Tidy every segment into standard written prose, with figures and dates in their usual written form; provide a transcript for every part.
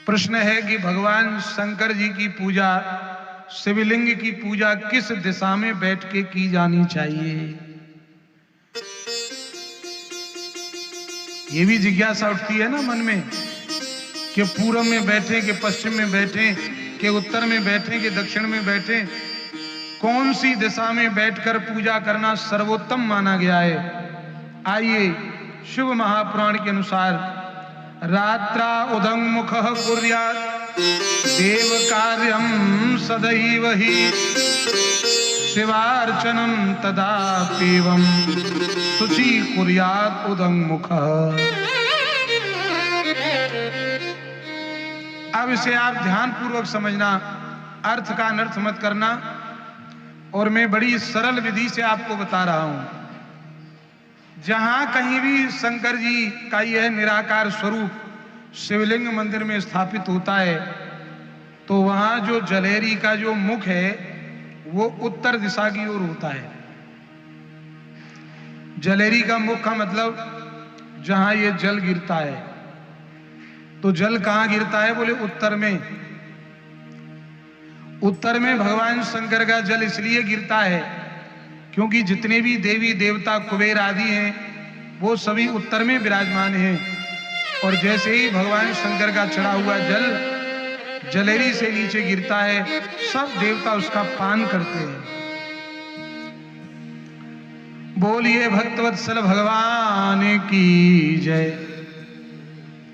प्रश्न है कि भगवान शंकर जी की पूजा, शिवलिंग की पूजा किस दिशा में बैठ के की जानी चाहिए? ये भी जिज्ञासा उठती है ना मन में कि पूर्व में बैठे कि पश्चिम में बैठे कि उत्तर में बैठे कि दक्षिण में बैठे, कौन सी दिशा में बैठकर पूजा करना सर्वोत्तम माना गया है। आइए शिव महापुराण के अनुसार रात्रा उदंगमुख कुर्यात् देव कार्यम सदैव ही शिवार्चनम तदापीवम शुचि कुर्यात् उदंगमुख। अब इसे आप ध्यान पूर्वक समझना, अर्थ का अनर्थ मत करना, और मैं बड़ी सरल विधि से आपको बता रहा हूं। जहां कहीं भी शंकर जी का यह निराकार स्वरूप शिवलिंग मंदिर में स्थापित होता है तो वहां जो जलेरी का जो मुख है वो उत्तर दिशा की ओर होता है। जलेरी का मुख का मतलब जहां ये जल गिरता है, तो जल कहां गिरता है? बोले उत्तर में। उत्तर में भगवान शंकर का जल इसलिए गिरता है क्योंकि जितने भी देवी देवता कुबेर आदि हैं वो सभी उत्तर में विराजमान हैं, और जैसे ही भगवान शंकर का चढ़ा हुआ जल जलेरी से नीचे गिरता है सब देवता उसका पान करते हैं। बोलिए भक्तवत्सल भगवान की जय।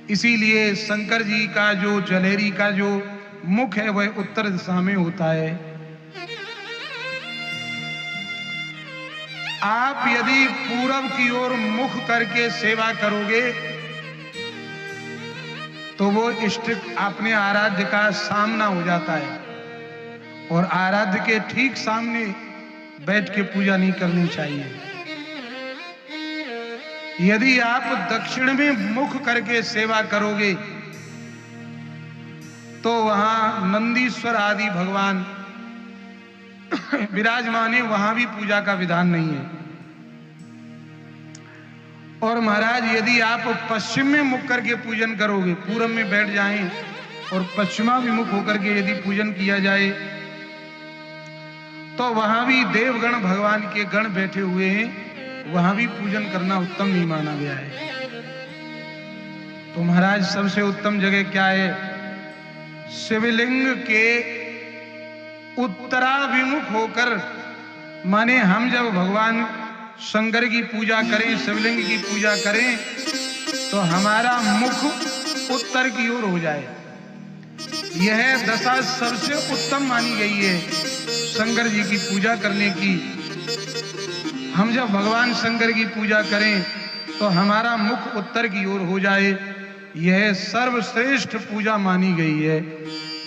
इसीलिए शंकर जी का जो जलेरी का जो मुख है वह उत्तर दिशा में होता है। आप यदि पूरब की ओर मुख करके सेवा करोगे तो वो इष्ट अपने आराध्य का सामना हो जाता है, और आराध्य के ठीक सामने बैठ के पूजा नहीं करनी चाहिए। यदि आप दक्षिण में मुख करके सेवा करोगे तो वहां नंदीश्वर आदि भगवान विराजमान है, वहां भी पूजा का विधान नहीं है। और महाराज यदि आप पश्चिम में मुख करके पूजन करोगे, पूरब में बैठ जाएं और पश्चिमाभिमुख होकर के यदि पूजन किया जाए तो वहां भी देवगण भगवान के गण बैठे हुए हैं, वहां भी पूजन करना उत्तम नहीं माना गया है। तो महाराज सबसे उत्तम जगह क्या है? शिवलिंग के उत्तराभिमुख होकर, माने हम जब भगवान शंकर की पूजा करें, शिवलिंग की पूजा करें तो हमारा मुख उत्तर की ओर हो जाए। यह दशा सबसे उत्तम मानी गई है शंकर जी की पूजा करने की। हम जब भगवान शंकर की पूजा करें तो हमारा मुख उत्तर की ओर हो जाए, यह सर्वश्रेष्ठ पूजा मानी गई है।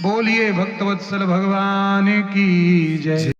बोलिए भक्तवत्सल भगवान की जय।